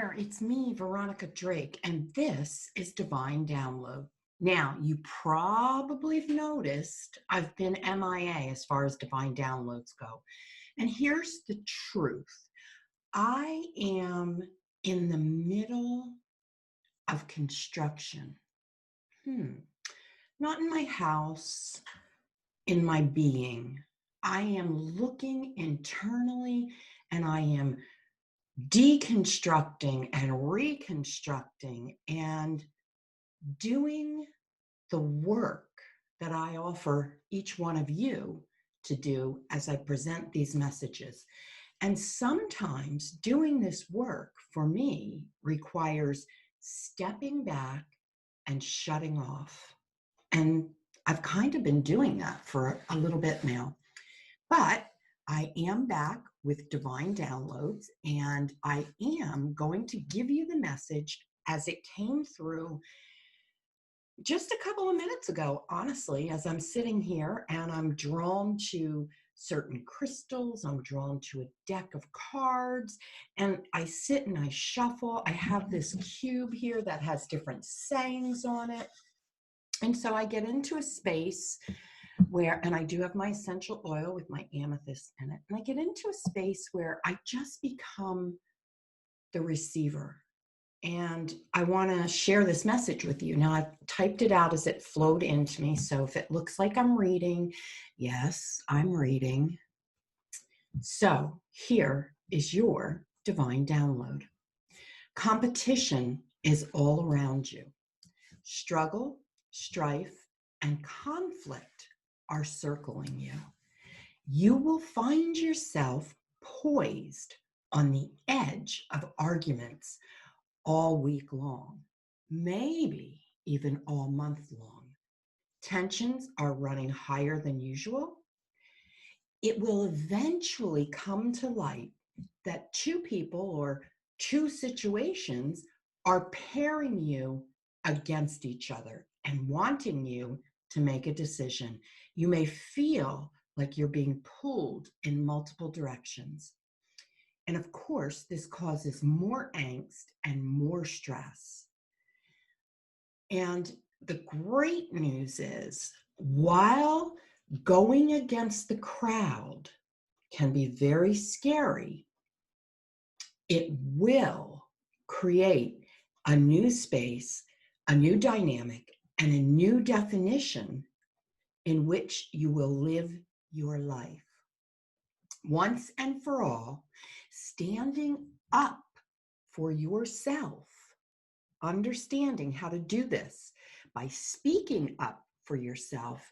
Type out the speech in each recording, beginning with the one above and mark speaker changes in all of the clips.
Speaker 1: there, it's me, Veronica Drake, and this is Divine Download. Now, you probably have noticed I've been MIA as far as Divine Downloads go. And here's the truth. I am in the middle of construction. Not in my house, in my being. I am looking internally and I am deconstructing and reconstructing and doing the work that I offer each one of you to do as I present these messages. And sometimes doing this work for me requires stepping back and shutting off. And I've kind of been doing that for a little bit now. But I am back with Divine Downloads, and I am going to give you the message as it came through just a couple of minutes ago, honestly, as I'm sitting here and I'm drawn to certain crystals, I'm drawn to a deck of cards, and I sit and I shuffle. I have this cube here that has different sayings on it. And so I get into a space where, and I do have my essential oil with my amethyst in it, and I get into a space where I just become the receiver. And I want to share this message with you. Now, I've typed it out as it flowed into me. So if it looks like I'm reading, yes, I'm reading. So here is your divine download. Competition is all around you. Struggle, strife, and conflict are circling you. You will find yourself poised on the edge of arguments all week long, maybe even all month long. Tensions are running higher than usual. It will eventually come to light that two people or two situations are pairing you against each other and wanting you to make a decision. You may feel like you're being pulled in multiple directions. And of course, this causes more angst and more stress. And the great news is, while going against the crowd can be very scary, it will create a new space, a new dynamic, and a new definition in which you will live your life. Once and for all, standing up for yourself, understanding how to do this by speaking up for yourself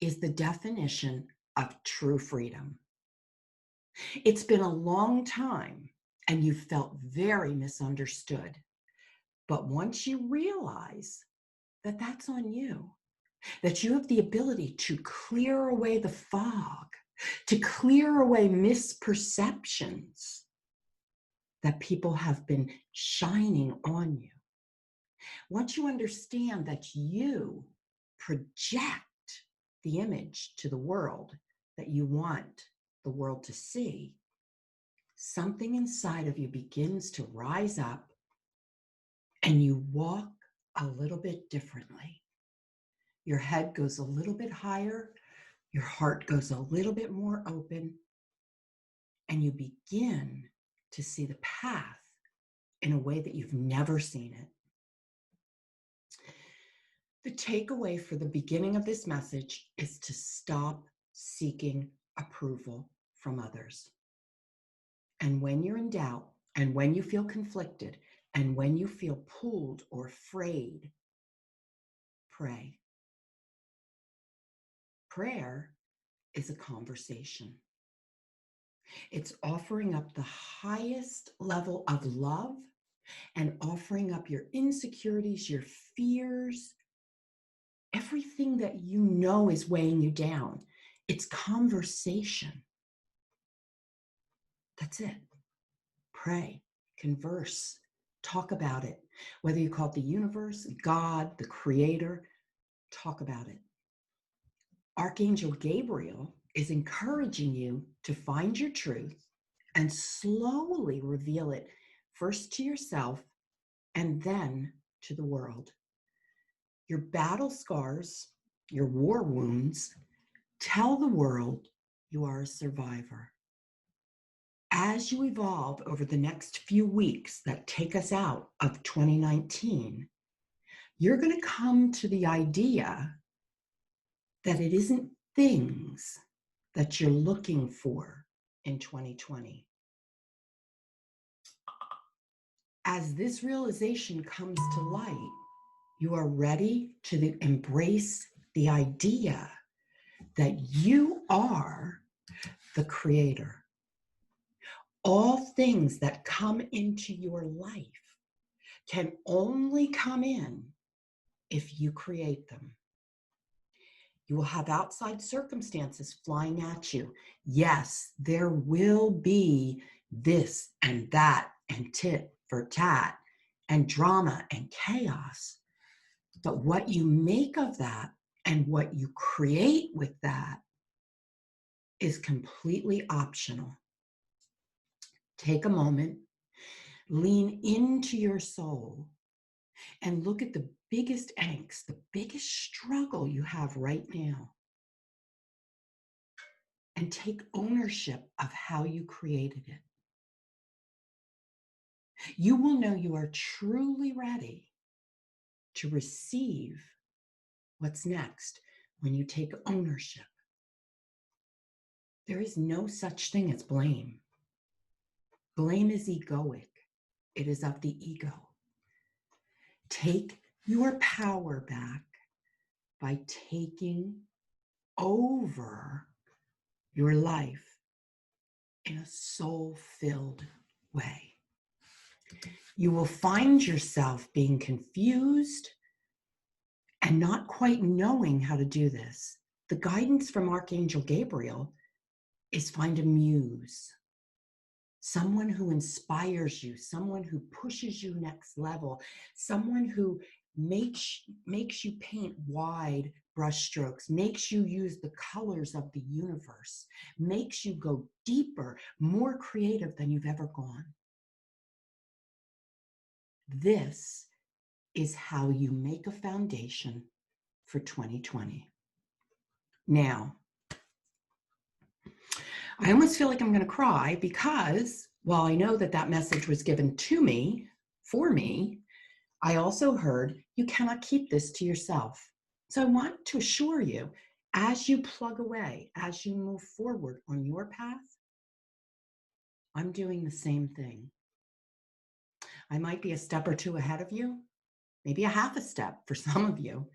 Speaker 1: is the definition of true freedom. It's been a long time and you felt very misunderstood. But once you realize that that's on you, that you have the ability to clear away the fog, to clear away misperceptions that people have been shining on you. Once you understand that you project the image to the world that you want the world to see, something inside of you begins to rise up and you walk a little bit differently. Your head goes a little bit higher, your heart goes a little bit more open, and you begin to see the path in a way that you've never seen it. The takeaway for the beginning of this message is to stop seeking approval from others. And when you're in doubt, and when you feel conflicted, and when you feel pulled or afraid, pray. Prayer is a conversation. It's offering up the highest level of love and offering up your insecurities, your fears, everything that you know is weighing you down. It's conversation. That's it. Pray, converse, talk about it. Whether you call it the universe, God, the creator, talk about it. Archangel Gabriel is encouraging you to find your truth and slowly reveal it first to yourself and then to the world. Your battle scars, your war wounds, tell the world you are a survivor. As you evolve over the next few weeks that take us out of 2019, you're going to come to the idea that it isn't things that you're looking for in 2020. As this realization comes to light, you are ready to embrace the idea that you are the creator. All things that come into your life can only come in if you create them. You will have outside circumstances flying at you. Yes, there will be this and that and tit for tat and drama and chaos. But what you make of that and what you create with that is completely optional. Take a moment, lean into your soul, and look at the biggest angst, the biggest struggle you have right now. And take ownership of how you created it. You will know you are truly ready to receive what's next when you take ownership. There is no such thing as blame. Blame is egoic. It is of the ego. Take your power back by taking over your life in a soul-filled way. You will find yourself being confused and not quite knowing how to do this. The guidance from Archangel Gabriel is find a muse, someone who inspires you, someone who pushes you next level, someone who makes you paint wide brush strokes, makes you use the colors of the universe, makes you go deeper, more creative than you've ever gone. This is how you make a foundation for 2020. Now, I almost feel like I'm going to cry because while I know that that message was given to me, for me, I also heard you cannot keep this to yourself. So I want to assure you, as you plug away, as you move forward on your path, I'm doing the same thing. I might be a step or two ahead of you, maybe a half a step for some of you,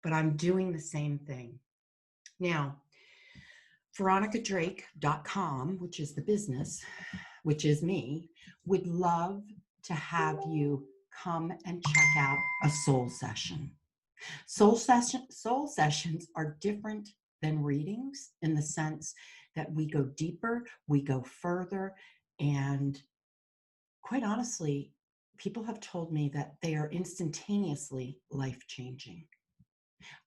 Speaker 1: but I'm doing the same thing. Now, veronicadrake.com, which is the business, which is me, would love to have you come and check out a soul session. Soul sessions are different than readings in the sense that we go deeper, we go further, and quite honestly, people have told me that they are instantaneously life-changing.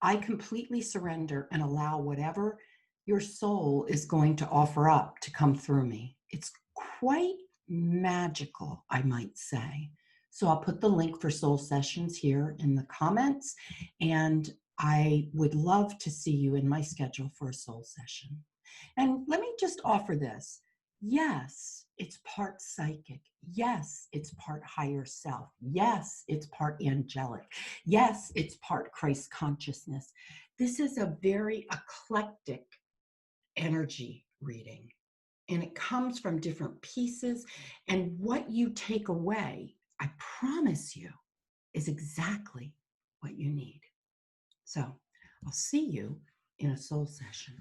Speaker 1: I completely surrender and allow whatever your soul is going to offer up to come through me. It's quite magical, I might say. So I'll put the link for soul sessions here in the comments, and I would love to see you in my schedule for a soul session. And let me just offer this. Yes, it's part psychic. Yes, it's part higher self. Yes, it's part angelic. Yes, it's part Christ consciousness. This is a very eclectic energy reading, and it comes from different pieces. And what you take away, I promise you, is exactly what you need. So I'll see you in a soul session.